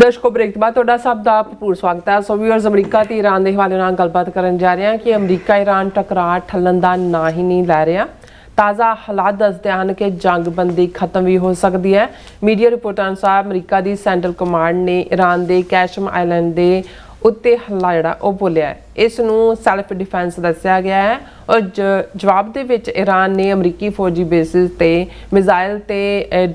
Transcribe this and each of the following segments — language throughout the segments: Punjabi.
दर्शकों ब्रेक के बाद ਤੁਹਾਡਾ ਸਭ ਦਾ ਭਰਪੂਰ ਸਵਾਗਤ ਹੈ। ਸੋ ਵੀਅਰਸ ਅਮਰੀਕਾ ਤੇ ਈਰਾਨ ਦੇ ਹਵਾਲੇ ਨਾਲ ਗੱਲਬਾਤ ਕਰਨ ਜਾ ਰਹੇ ਹਾਂ ਕਿ ਅਮਰੀਕਾ ਈਰਾਨ ਟਕਰਾਅ ਠੱਲਣ ਦਾ ਨਾਂ ਹੀ ਨਹੀਂ ਲੈ ਰਿਹਾ। ਤਾਜ਼ਾ ਹਾਲਾਤ ਦੱਸਦੇ ਹਨ ਕਿ ਜੰਗਬੰਦੀ ਖਤਮ ਵੀ ਹੋ ਸਕਦੀ ਹੈ। ਮੀਡੀਆ ਰਿਪੋਰਟਾਂ ਅਨੁਸਾਰ ਅਮਰੀਕਾ ਦੀ ਸੈਂਟਰਲ ਕਮਾਂਡ ਨੇ ਈਰਾਨ ਦੇ ਕੈਸ਼ਮ ਆਈਲੈਂਡ ਦੇ ਉੱਤੇ ਹਮਲਾ ਜਿਹੜਾ ਉਹ ਬੋਲਿਆ ਹੈ। ਇਸ ਨੂੰ ਸੈਲਫ ਡਿਫੈਂਸ ਦੱਸਿਆ ਗਿਆ ਹੈ ਔਰ ਜਵਾਬ ਦੇ ਵਿੱਚ ਈਰਾਨ ਨੇ ਅਮਰੀਕੀ ਫੌਜੀ ਬੇਸਿਸ ਤੇ ਮਿਜ਼ਾਈਲ ਤੇ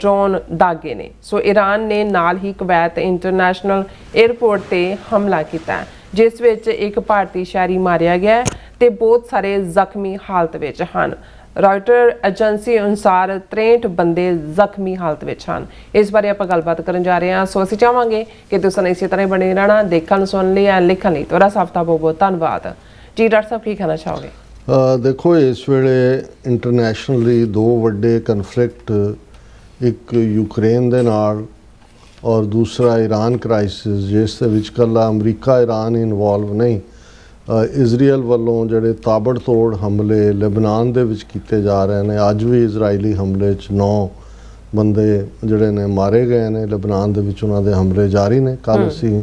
ਡਰੋਨ ਦਾਗੇ ਨੇ। ਸੋ ਈਰਾਨ ਨੇ ਨਾਲ ਹੀ ਕੁਵੈਤ ਇੰਟਰਨੈਸ਼ਨਲ 에ਅਰਪੋਰਟ ਤੇ ਹਮਲਾ ਕੀਤਾ ਜਿਸ ਵਿੱਚ ਇੱਕ ਭਾਰਤੀ ਸ਼ਹਿਰੀ ਮਾਰਿਆ ਗਿਆ ਤੇ ਬਹੁਤ ਸਾਰੇ ਜ਼ਖਮੀ ਹਾਲਤ ਵਿੱਚ ਹਨ। ਰਾਇਟਰ ਏਜੰਸੀ ਅਨੁਸਾਰ 63 ਬੰਦੇ ਜ਼ਖਮੀ ਹਾਲਤ ਵਿੱਚ ਹਨ। ਇਸ ਬਾਰੇ ਆਪਾਂ ਗੱਲਬਾਤ ਕਰਨ ਜਾ ਰਹੇ ਹਾਂ। ਸੋ ਅਸੀਂ ਚਾਹਾਂਗੇ ਕਿ ਤੁਸੀਂ ਇਸੇ ਤਰ੍ਹਾਂ ਬਣੇ ਰਹਿਣਾ, ਦੇਖਣ ਸੁਣਨ ਲਈ ਐਂਡ ਲਿਖਣ ਲਈ। ਤੁਹਾਡਾ ਸਭ ਦਾ ਬਹੁਤ ਬਹੁਤ ਧੰਨਵਾਦ ਜੀ। ਡਾਕਟਰ ਸਾਹਿਬ ਕੀ ਕਹਿਣਾ ਚਾਹੋਗੇ? देखो इस वेले इंटरनेशनली दो वड्डे कन्फ्लिक्ट, एक यूक्रेन दे नाल और दूसरा ईरान क्राइसिस जिस दे विच कल्ला अमरीका ईरान इनवॉल्व नहीं। इजराइल वालों जिहड़े ताबड़तोड़ हमले लेबनान दे विच कीते जा रहे हैं। अज भी इजराइली हमले च 9 बंदे जिहड़े ने मारे गए ने। लेबनान दे विच उन्हां दे हमले जारी ने। कल असीं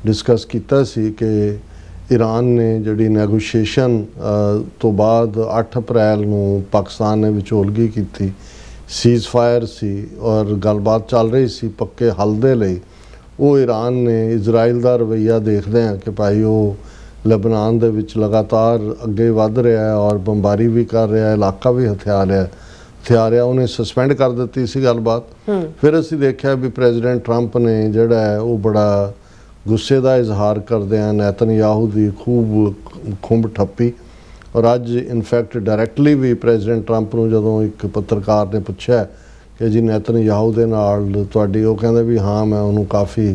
डिस्कस कीता सी कि ईरान ने जिहड़ी नैगोशिएशन तो बाद 8 अप्रैल नूं पाकिस्तान ने विचोलगी की, सीज़ फायर सी और गलबात चल रही सी पक्के हल दे लई। वो ईरान ने इजराइल दा रवैया देखदे हैं कि भाई वो लेबनान दे विच लगातार अगे वध रहा है और बंबारी भी कर रहा है, इलाका भी हथियारिया उन्हें सस्पेंड कर दी सी गलबात। फिर असीं देखिया भी प्रेजिडेंट ट्रंप ने जिहड़ा है वो बड़ा गुस्से का इजहार करते हैं नेतनयाहू की खूब खुंब ठप्पी। और अज इनफैक्ट डायरैक्टली भी प्रेजिडेंट ट्रंप नूं जदों एक पत्रकार ने पूछा कि जी नेतनयाहू दे नाल तुहाडी, वो कहंदे भी हाँ मैं उन्होंने काफ़ी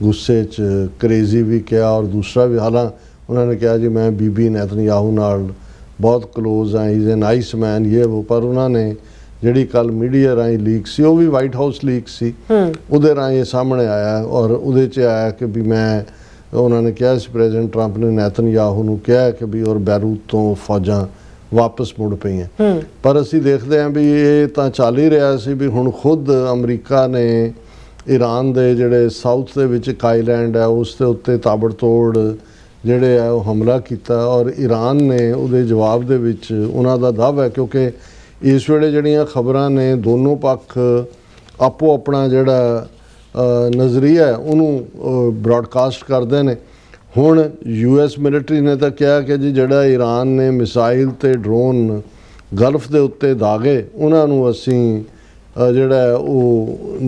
गुस्से च क्रेजी भी किया और दूसरा भी, हालांकि उन्होंने कहा जी मैं बीबी नेतनयाहू नाल बहुत क्लोज हाँ, इज़ ए नाइस मैन ये वो। पर उन्होंने ਜਿਹੜੀ ਕੱਲ ਮੀਡੀਆ ਰਾਹੀਂ ਲੀਕ ਸੀ ਉਹ ਵੀ ਵਾਈਟ ਹਾਊਸ ਲੀਕ ਸੀ, ਉਹਦੇ ਰਾਹੀਂ ਇਹ ਸਾਹਮਣੇ ਆਇਆ ਔਰ ਉਹਦੇ 'ਚ ਆਇਆ ਕਿ ਵੀ ਮੈਂ, ਉਹਨਾਂ ਨੇ ਕਿਹਾ ਸੀ ਪ੍ਰੈਜ਼ੀਡੈਂਟ ਟਰੰਪ ਨੇ ਨੈਤਨਯਾਹੂ ਨੂੰ ਕਿਹਾ ਕਿ ਵੀ ਔਰ ਬੈਰੂਤ ਤੋਂ ਫੌਜਾਂ ਵਾਪਸ ਮੁੜ ਪਈਆਂ। ਪਰ ਅਸੀਂ ਦੇਖਦੇ ਹਾਂ ਵੀ ਇਹ ਤਾਂ ਚੱਲ ਹੀ ਰਿਹਾ ਸੀ ਵੀ ਹੁਣ ਖੁਦ ਅਮਰੀਕਾ ਨੇ ਈਰਾਨ ਦੇ ਜਿਹੜੇ ਸਾਊਥ ਦੇ ਵਿੱਚ ਇੱਕ ਆਈਲੈਂਡ ਹੈ ਉਸ ਦੇ ਉੱਤੇ ਤਾਬੜਤੋੜ ਜਿਹੜੇ ਹੈ ਉਹ ਹਮਲਾ ਕੀਤਾ ਔਰ ਈਰਾਨ ਨੇ ਉਹਦੇ ਜਵਾਬ ਦੇ ਵਿੱਚ ਉਹਨਾਂ ਦਾ ਦਾਅਵਾ ਹੈ, ਕਿਉਂਕਿ इस वेले जड़ियाँ खबरां ने दोनों पक्ष आपो अपना जड़ा नज़रिया है उन्होंने ब्रॉडकास्ट करते हैं। हुण US मिलिटरी ने तो कहा कि जी जड़ा ईरान ने मिसाइल ते ड्रोन गल्फ के उत्ते दागे उन्होंने असी जड़ा वो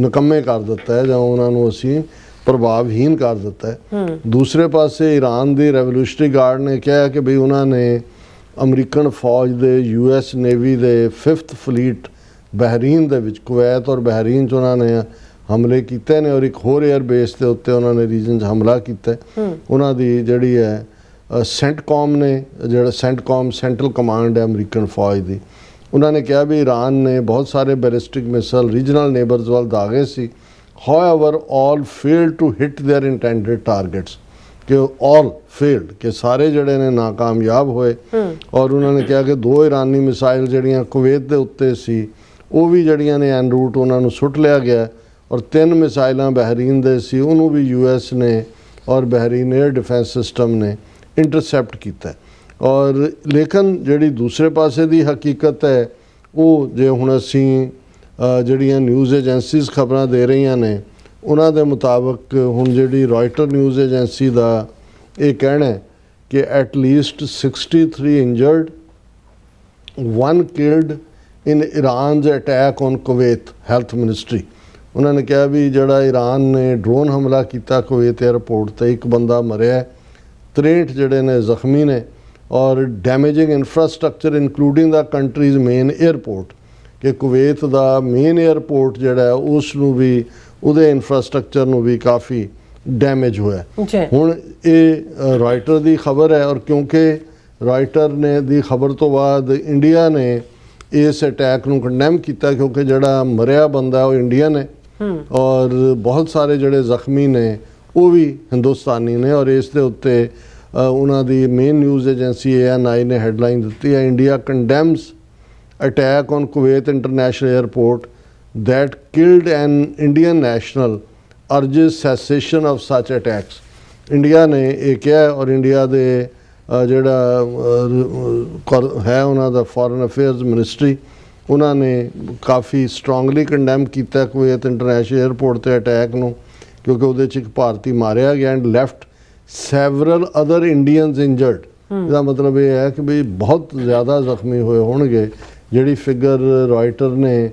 निकम्मे कर दिता है जां उन्होंने असी प्रभावहीन कर दिता है। दूसरे पासे ईरान की रेवोल्यूशनरी गार्ड ने कहा कि भी उन्होंने अमरीकन फौज के US नेवी के 5th फलीट बहरीन दे विच कुवैत और बहरीन च उन्होंने हमले किए ने और एक होर एयर बेस के उत्ते उन्होंने रीजन च हमला किया। उन्होंने जिहड़ी है सेंटकॉम ने जिहड़ा सेंटकॉम सेंट्रल कमांड है अमरीकन फौज की, उन्होंने कहा भी ईरान ने बहुत सारे बैलिस्टिक मिसाइल रीजनल नेबर्स वाल दागे सी। However all failed to hit their intended targets, कि ऑल फेल्ड कि सारे जड़े ने नाकामयाब होए। और उन्होंने कहा कि 2 ईरानी मिसाइल जड़ियाँ कुवैत के उत्ते सी वो भी जड़ियाँ ने एन रूट उन्होंने सुट लिया गया और 3 मिसाइलां बहरीन दे सी उन्होंने भी US ने और बहरीन एयर डिफेंस सिस्टम ने इंटरसैप्ट किया। और लेकिन जिहड़ी दूसरे पासे की हकीकत है वो जे हुण असीं जड़ियाँ न्यूज़ एजेंसीज़ खबरां दे रही ने उन्हां दे मुताबिक हुण जिहड़ी रॉयटर न्यूज़ एजेंसी का ये कहना है कि at least 63 injured 1 killed in Iran attack on Kuwait. Health ministry उन्होंने कहा भी जड़ा ईरान ने ड्रोन हमला किया कुवैत एयरपोर्ट तो एक बंदा मरिया, 63 जड़े ने जख्मी ने और damaging infrastructure including the countries main airport, कि कुवैत का मेन एयरपोर्ट जड़ा उसनूं भी ਉਹਦੇ इंफ्रास्ट्रक्चर ਨੂੰ भी काफ़ी डैमेज होया। हुण ये रॉयटर की खबर है और क्योंकि रॉयटर ने दी खबर तो बाद इंडिया ने इस अटैक नूं कंडैम किया क्योंकि जड़ा मरिया बंदा वो इंडियन है और बहुत सारे जड़े जख्मी ने वो भी हिंदुस्तानी ने। और इस दे उत्ते उन्हां दी मेन न्यूज़ एजेंसी ANI ने हैडलाइन दी है, India condemns attack on Kuwait International Airport that killed an Indian national urges cessation of such attacks। India ਨੇ ਇਹ ਕਿਹਾ ਔਰ ਇੰਡੀਆ ਦੇ ਜਿਹੜਾ ਹੈ ਉਹਨਾਂ ਦਾ ਫੋਰਨ ਅਫੇਅਰਸ ਮਿਨਿਸਟਰੀ ਉਹਨਾਂ ਨੇ ਕਾਫੀ ਸਟਰੋਂਗਲੀ ਕੰਡੈਮ ਕੀਤਾ ਕੁਵੈਤ ਇੰਟਰਨੈਸ਼ਨਲ ਏਅਰਪੋਰਟ ਤੇ ਅਟੈਕ ਨੂੰ, ਕਿਉਂਕਿ ਉਹਦੇ 'ਚ ਇੱਕ ਭਾਰਤੀ ਮਾਰਿਆ ਗਿਆ and left several other Indians injured. ਇਹਦਾ ਮਤਲਬ ਇਹ ਹੈ ਕਿ ਵੀ ਬਹੁਤ ਜ਼ਿਆਦਾ ਜ਼ਖਮੀ ਹੋਏ ਹੋਣਗੇ। ਜਿਹੜੀ ਫਿਗਰ ਰॉयटर ਨੇ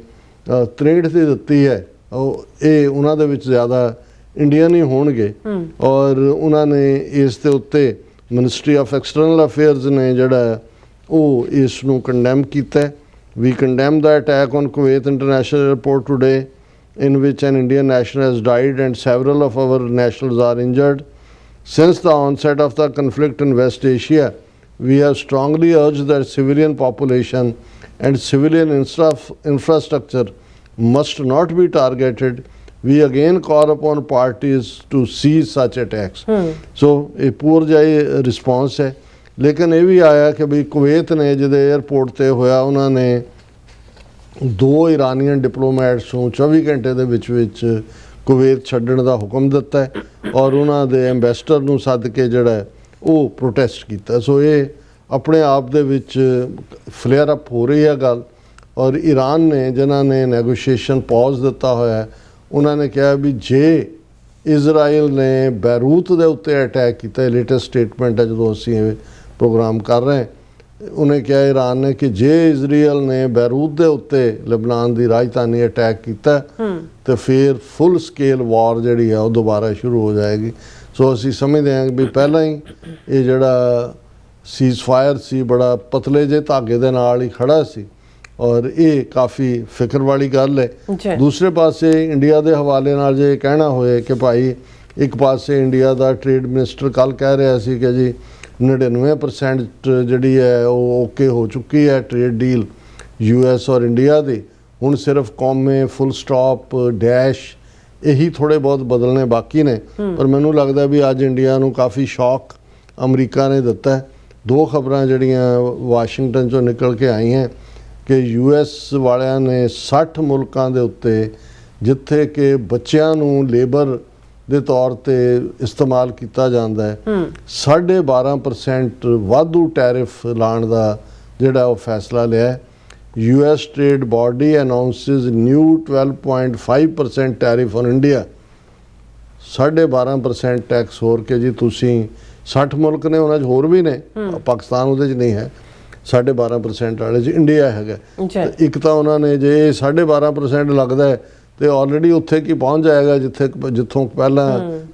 63 ਦੀ ਦਿੱਤੀ ਹੈ ਉਹ ਇਹ ਉਹਨਾਂ ਦੇ ਵਿੱਚ ਜ਼ਿਆਦਾ ਇੰਡੀਅਨ ਹੀ ਹੋਣਗੇ। ਔਰ ਉਹਨਾਂ ਨੇ ਇਸ ਦੇ ਉੱਤੇ ਮਿਨਿਸਟਰੀ ਆਫ ਐਕਸਟਰਨਲ ਅਫੇਅਰਸ ਨੇ ਜਿਹੜਾ ਉਹ ਇਸ ਨੂੰ ਕੰਡੈਮ ਕੀਤਾ। We condemn the attack on Kuwait International Airport today, in which an Indian national has died and several of our nationals are injured. Since the onset of the conflict in West Asia, we have strongly urged that civilian population and civilian infrastructure must not be targeted. We again call upon parties to cease such attacks. So, a poor response है। ਲੇਕਿਨ ਇਹ ਵੀ ਆਇਆ ਕਿ ਵੀ ਕੁਵੈਤ ਨੇ ਜਿਹਦੇ ਏਅਰਪੋਰਟ ਤੇ ਹੋਇਆ ਉਹਨਾਂ ਨੇ 2 ਇਰਾਨੀਅਨ ਡਿਪਲੋਮੈਟਸ ਨੂੰ 24 ਘੰਟੇ ਦੇ ਵਿੱਚ ਕੁਵੈਤ ਛੱਡਣ ਦਾ ਹੁਕਮ ਦਿੱਤਾ ਔਰ ਉਹਨਾਂ ਦੇ ਐਂਬੈਸਡਰ ਨੂੰ ਸੱਦ ਕੇ ਜਿਹੜਾ ਉਹ ਪ੍ਰੋਟੈਸਟ ਕੀਤਾ। ਸੋ ਇਹ ਆਪਣੇ ਆਪ ਦੇ ਵਿੱਚ ਫਲੇਅਰ ਅਪ ਹੋ ਰਹੀ ਹੈ ਗੱਲ। ਔਰ ਈਰਾਨ ਨੇ ਜਿਨ੍ਹਾਂ ਨੇ ਨੈਗੋਸ਼ੀਏਸ਼ਨ ਪੌਜ਼ ਦਿੱਤਾ ਹੋਇਆ ਉਹਨਾਂ ਨੇ ਕਿਹਾ ਵੀ ਜੇ ਇਜ਼ਰਾਈਲ ਨੇ ਬੈਰੂਤ ਦੇ ਉੱਤੇ ਅਟੈਕ ਕੀਤਾ, ਲੇਟੈਸਟ ਸਟੇਟਮੈਂਟ ਹੈ ਜਦੋਂ ਅਸੀਂ ਇਹ ਪ੍ਰੋਗਰਾਮ ਕਰ ਰਹੇ ਉਹਨੇ ਕਿਹਾ ਈਰਾਨ ਨੇ ਕਿ ਜੇ ਇਜ਼ਰਾਈਲ ਨੇ ਬੈਰੂਤ ਦੇ ਉੱਤੇ ਲਬਨਾਨ ਦੀ ਰਾਜਧਾਨੀ ਅਟੈਕ ਕੀਤਾ ਤੇ ਫਿਰ ਫੁੱਲ ਸਕੇਲ ਵਾਰ ਜਿਹੜੀ ਹੈ ਉਹ ਦੁਬਾਰਾ ਸ਼ੁਰੂ ਹੋ ਜਾਏਗੀ। ਸੋ ਅਸੀਂ ਸਮਝਦੇ ਹਾਂ ਵੀ ਪਹਿਲਾਂ ਹੀ ਇਹ ਜਿਹੜਾ ਸੀਜ਼ਫਾਇਰ ਸੀ ਬੜਾ ਪਤਲੇ ਜਿਹੇ ਧਾਗੇ ਦੇ ਨਾਲ ਹੀ ਖੜਾ ਸੀ ਔਰ ਇਹ ਕਾਫੀ ਫਿਕਰ ਵਾਲੀ ਗੱਲ ਹੈ। ਦੂਸਰੇ ਪਾਸੇ ਇੰਡੀਆ ਦੇ ਹਵਾਲੇ ਨਾਲ ਜੇ ਕਹਿਣਾ ਹੋਏ ਕਿ ਭਾਈ ਇੱਕ ਪਾਸੇ ਇੰਡੀਆ ਦਾ ਟ੍ਰੇਡ ਮਿਨਿਸਟਰ ਕੱਲ੍ਹ ਕਹਿ ਰਿਹਾ ਸੀ ਕਿ ਜੀ 99% ਜਿਹੜੀ ਹੈ ਉਹ ਓਕੇ ਹੋ ਚੁੱਕੀ ਹੈ ਟ੍ਰੇਡ ਡੀਲ US ਔਰ ਇੰਡੀਆ ਦੀ, ਹੁਣ ਸਿਰਫ ਕੌਮੇ ਫੁੱਲ ਸਟਾਪ ਡੈਸ਼ ਇਹੀ ਥੋੜ੍ਹੇ ਬਹੁਤ ਬਦਲਣੇ ਬਾਕੀ ਨੇ। ਪਰ ਮੈਨੂੰ ਲੱਗਦਾ ਵੀ ਅੱਜ ਇੰਡੀਆ ਨੂੰ ਕਾਫੀ ਸ਼ੌਕ ਅਮਰੀਕਾ ਨੇ ਦਿੱਤਾ। 2 ਖਬਰਾਂ ਜਿਹੜੀਆਂ ਵਾਸ਼ਿੰਗਟਨ 'ਚੋਂ ਨਿਕਲ ਕੇ ਆਈਆਂ ਕਿ US ਵਾਲਿਆਂ ਨੇ 60 ਮੁਲਕਾਂ ਦੇ ਉੱਤੇ ਜਿੱਥੇ ਕਿ ਬੱਚਿਆਂ ਨੂੰ ਲੇਬਰ ਦੇ ਤੌਰ ਤੇ ਇਸਤੇਮਾਲ ਕੀਤਾ ਜਾਂਦਾ ਹੈ 12.5% ਵਾਧੂ ਟੈਰਿਫ ਲਾਉਣ ਦਾ ਜਿਹੜਾ ਉਹ ਫੈਸਲਾ ਲਿਆ। US trade body announces new 12.5% tariff on India. 12.5% tax ਹੋਰ ਕਿ ਜੀ ਤੁਸੀਂ 60 ਮੁਲਕ ਨੇ ਉਹਨਾਂ 'ਚ ਹੋਰ ਵੀ ਨੇ, ਪਾਕਿਸਤਾਨ ਉਹਦੇ 'ਚ ਨਹੀਂ ਹੈ 12.5% ਵਾਲੇ 'ਚ ਇੰਡੀਆ ਹੈਗਾ। ਇੱਕ ਤਾਂ ਉਹਨਾਂ ਨੇ ਜੇ 12.5% ਲੱਗਦਾ ਹੈ ਤੇ ਆਲਰੇਡੀ ਉੱਥੇ ਕੀ ਪਹੁੰਚ ਜਾਏਗਾ ਜਿੱਥੋਂ ਪਹਿਲਾਂ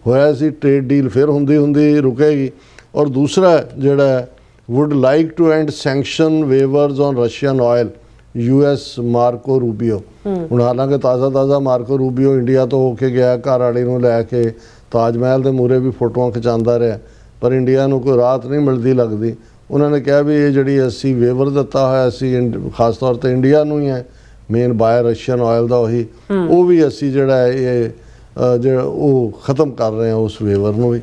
ਹੋਇਆ ਸੀ ਟ੍ਰੇਡ ਡੀਲ, ਫਿਰ ਹੁੰਦੀ ਰੁਕੇਗੀ। ਔਰ ਦੂਸਰਾ ਜਿਹੜਾ would like to end sanction waivers on Russian oil US Marco Rubio. ਹੁਣ ਹਾਲਾਂਕਿ ਤਾਜ਼ਾ ਮਾਰਕੋ ਰੂਬੀਓ ਇੰਡੀਆ ਤੋਂ ਹੋ ਕੇ ਗਿਆ, ਘਰ ਵਾਲੀ ਨੂੰ ਲੈ ਕੇ ਤਾਜ ਮਹਿਲ ਦੇ ਮੂਹਰੇ ਵੀ ਫੋਟੋਆਂ ਖਿਚਾਉਂਦਾ ਰਿਹਾ, ਪਰ ਇੰਡੀਆ ਨੂੰ ਕੋਈ ਰਾਹਤ ਨਹੀਂ ਮਿਲਦੀ ਲੱਗਦੀ। ਉਹਨਾਂ ਨੇ ਕਿਹਾ ਵੀ ਇਹ ਜਿਹੜੀ ਅਸੀਂ ਵੇਵਰ ਦਿੱਤਾ ਹੋਇਆ ਸੀ ਖਾਸ ਤੌਰ ਤੇ ਇੰਡੀਆ ਨੂੰ ਹੀ ਹੈ, ਮੇਨ ਬਾਇਰ ਰਸ਼ੀਅਨ ਆਇਲ ਦਾ ਉਹੀ, ਉਹ ਵੀ ਅਸੀਂ ਜਿਹੜਾ ਇਹ ਜਿਹੜਾ ਉਹ ਖਤਮ ਕਰ ਰਹੇ ਹਾਂ ਉਸ ਵੇਵਰ ਨੂੰ ਵੀ।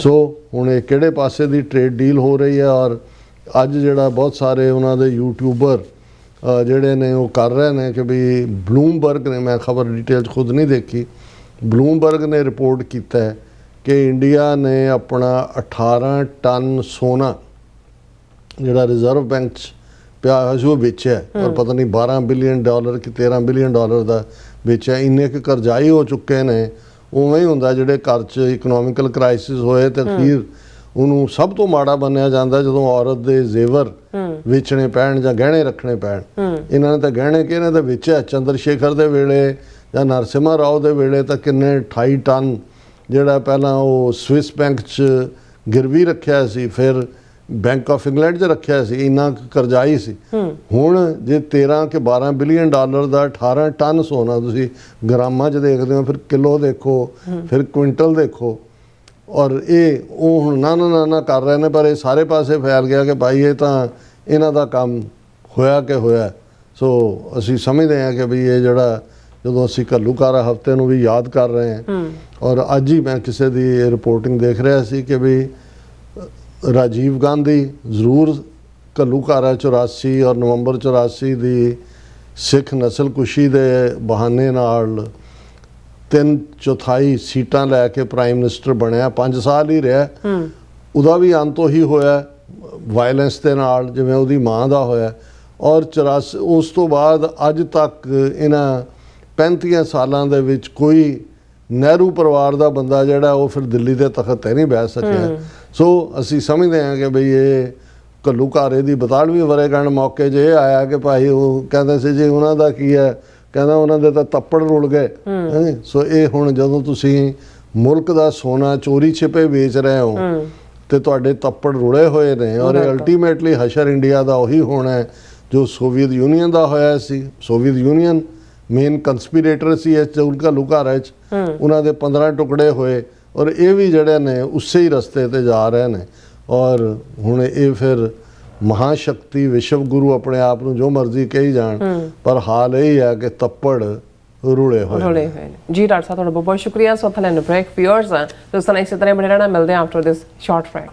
ਸੋ ਹੁਣ ਇਹ ਕਿਹੜੇ ਪਾਸੇ ਦੀ ਟ੍ਰੇਡ ਡੀਲ ਹੋ ਰਹੀ ਹੈ। ਔਰ ਅੱਜ ਜਿਹੜਾ ਬਹੁਤ ਸਾਰੇ ਉਹਨਾਂ ਦੇ ਯੂਟਿਊਬਰ ਜਿਹੜੇ ਨੇ ਉਹ ਕਰ ਰਹੇ ਨੇ ਕਿ ਵੀ ਬਲੂਮਬਰਗ ਨੇ, ਮੈਂ ਖਬਰ ਡਿਟੇਲ ਖੁਦ ਨਹੀਂ ਦੇਖੀ, ਬਲੂਮਬਰਗ ਨੇ ਰਿਪੋਰਟ ਕੀਤਾ ਹੈ ਕਿ ਇੰਡੀਆ ਨੇ ਆਪਣਾ 18 ਟਨ ਸੋਨਾ ਜਿਹੜਾ ਰਿਜ਼ਰਵ ਬੈਂਕ 'ਚ ਪਿਆ ਹੋਇਆ ਸੀ ਉਹ ਵੇਚਿਆ ਔਰ ਪਤਾ ਨਹੀਂ $12 ਬਿਲੀਅਨ ਕਿ $13 ਬਿਲੀਅਨ ਦਾ ਵੇਚਿਆ। ਇੰਨੇ ਕੁ ਕਰਜ਼ਾਈ ਹੋ ਚੁੱਕੇ ਨੇ। ਉਵੇਂ ਹੀ ਹੁੰਦਾ ਜਿਹੜੇ ਘਰ 'ਚ ਇਕਨੋਮਿਕਲ ਕ੍ਰਾਈਸਿਸ ਹੋਏ ਤੇ ਅਖੀਰ ਉਹਨੂੰ ਸਭ ਤੋਂ ਮਾੜਾ ਮੰਨਿਆ ਜਾਂਦਾ ਜਦੋਂ ਔਰਤ ਦੇ ਜ਼ੇਵਰ ਵੇਚਣੇ ਪੈਣ ਜਾਂ ਗਹਿਣੇ ਰੱਖਣੇ ਪੈਣ। ਇਹਨਾਂ ਨੇ ਤਾਂ ਗਹਿਣੇ ਕਿ ਇਹਨਾਂ ਦਾ ਵੇਚਿਆ। ਚੰਦਰ ਸ਼ੇਖਰ ਦੇ ਵੇਲੇ ਜਾਂ ਨਰਸਿਮਹਾ ਰਾਓ ਦੇ ਵੇਲੇ ਤਾਂ ਕਿੰਨੇ 28 ਟਨ ਜਿਹੜਾ ਪਹਿਲਾਂ ਉਹ ਸਵਿਸ ਬੈਂਕ 'ਚ ਗਿਰਵੀ ਰੱਖਿਆ ਸੀ, ਫਿਰ ਬੈਂਕ ਆਫ ਇੰਗਲੈਂਡ 'ਚ ਰੱਖਿਆ ਸੀ, ਇੰਨਾ ਕਰਜ਼ਾਈ ਸੀ। ਹੁਣ ਜੇ 13 ਕਿ $12 ਬਿਲੀਅਨ ਦਾ 18 ਟਨ ਸੋਨਾ ਤੁਸੀਂ ਗ੍ਰਾਮਾਂ 'ਚ ਦੇਖਦੇ ਹੋ, ਫਿਰ ਕਿਲੋ ਦੇਖੋ, ਫਿਰ ਕੁਇੰਟਲ ਦੇਖੋ। ਔਰ ਇਹ ਉਹ ਹੁਣ ਨਾ ਕਰ ਰਹੇ ਨੇ, ਪਰ ਇਹ ਸਾਰੇ ਪਾਸੇ ਫੈਲ ਗਿਆ ਕਿ ਭਾਈ ਇਹ ਤਾਂ ਇਹਨਾਂ ਦਾ ਕੰਮ ਹੋਇਆ ਕਿ ਹੋਇਆ। ਸੋ ਅਸੀਂ ਸਮਝਦੇ ਹਾਂ ਕਿ ਵੀ ਇਹ ਜਿਹੜਾ ਜਦੋਂ ਅਸੀਂ ਘੱਲੂਘਾਰਾ ਹਫ਼ਤੇ ਨੂੰ ਵੀ ਯਾਦ ਕਰ ਰਹੇ ਹਾਂ ਔਰ ਅੱਜ ਹੀ ਮੈਂ ਕਿਸੇ ਦੀ ਰਿਪੋਰਟਿੰਗ ਦੇਖ ਰਿਹਾ ਸੀ ਕਿ ਵੀ ਰਾਜੀਵ ਗਾਂਧੀ ਜ਼ਰੂਰ ਘੱਲੂਘਾਰਾ 84 ਔਰ ਨਵੰਬਰ 84 ਦੀ ਸਿੱਖ ਨਸਲਕੁਸ਼ੀ ਦੇ ਬਹਾਨੇ ਨਾਲ 3/4 ਸੀਟਾਂ ਲੈ ਕੇ ਪ੍ਰਾਈਮ ਮਿਨਿਸਟਰ ਬਣਿਆ, 5 ਸਾਲ ਹੀ ਰਿਹਾ। ਉਹਦਾ ਵੀ ਅੰਤ ਉਹੀ ਹੋਇਆ ਵਾਇਲੈਂਸ ਦੇ ਨਾਲ, ਜਿਵੇਂ ਉਹਦੀ ਮਾਂ ਦਾ ਹੋਇਆ। ਔਰ 84 ਉਸ ਤੋਂ ਬਾਅਦ ਅੱਜ ਤੱਕ ਇਹਨਾਂ 35 ਸਾਲਾਂ ਦੇ ਵਿੱਚ ਕੋਈ ਨਹਿਰੂ ਪਰਿਵਾਰ ਦਾ ਬੰਦਾ ਜਿਹੜਾ ਉਹ ਫਿਰ ਦਿੱਲੀ ਦੇ ਤਖਤ ਤੇ ਨਹੀਂ ਬਹਿ ਸਕਿਆ। ਸੋ ਅਸੀਂ ਸਮਝਦੇ ਹਾਂ ਕਿ ਬਈ ਇਹ ਘੱਲੂਘਾਰੇ ਦੀ 42ਵੀਂ ਵਰ੍ਹੇਗੰਢ ਮੌਕੇ 'ਚ ਇਹ ਆਇਆ ਕਿ ਭਾਈ ਉਹ ਕਹਿੰਦੇ ਸੀ ਜੀ ਉਹਨਾਂ ਦਾ ਕੀ ਹੈ, ਕਹਿੰਦਾ ਉਹਨਾਂ ਦੇ ਤਾਂ ਤੱਪੜ ਰੁਲ ਗਏ। ਸੋ ਇਹ ਹੁਣ ਜਦੋਂ ਤੁਸੀਂ ਮੁਲਕ ਦਾ ਸੋਨਾ ਚੋਰੀ ਛਿਪੇ ਵੇਚ ਰਹੇ ਹੋ ਤੇ ਤੁਹਾਡੇ ਤੱਪੜ ਰੁਲੇ ਹੋਏ ਨੇ, ਔਰ ਅਲਟੀਮੇਟਲੀ ਹਸ਼ਰ ਇੰਡੀਆ ਦਾ ਉਹੀ ਹੋਣਾ ਹੈ ਜੋ ਸੋਵੀਅਤ ਯੂਨੀਅਨ ਦਾ ਹੋਇਆ ਸੀ। ਸੋਵੀਅਤ ਯੂਨੀਅਨ ਮੇਨ ਕੰਸਪੀਰੇਟਰ ਸੀ ਇਸ ਘੱਲੂਘਾਰੇ 'ਚ, ਉਹਨਾਂ ਦੇ 15 ਟੁਕੜੇ ਹੋਏ, ਔਰ ਇਹ ਵੀ ਜਿਹੜੇ ਨੇ ਉਸੇ ਹੀ ਰਸਤੇ ਤੇ ਜਾ ਰਹੇ ਨੇ। ਔਰ ਹੁਣ ਇਹ ਫਿਰ ਮਹਾਸ਼ਕਤੀ ਵਿਸ਼ਵ ਗੁਰੂ ਆਪਣੇ ਆਪ ਨੂੰ ਜੋ ਮਰਜ਼ੀ ਕਹੀ ਜਾਣ, ਪਰ ਹਾਲ ਇਹ ਹੈ ਕਿ ਤੱਪੜ ਰੁਲੇ ਹੋਏ ਨੇ। ਜੀ ਡਾਕਟਰ ਸਾਹਿਬ ਤੁਹਾਡਾ ਬਹੁਤ ਬਹੁਤ ਸ਼ੁਕਰੀਆ। ਸੋ ਥਲੇ ਬ੍ਰੇਕ ਵਿਊਅਰਸ ਦੋਸਤਾਂ ਇਸੇ ਤਰ੍ਹਾਂ ਬਣੇ ਰਹਿਣਾ, ਮਿਲਦੇ ਹਾਂ ਆਫਟਰ ਦਿਸ ਸ਼ਾਰਟ ਬ੍ਰੇਕ।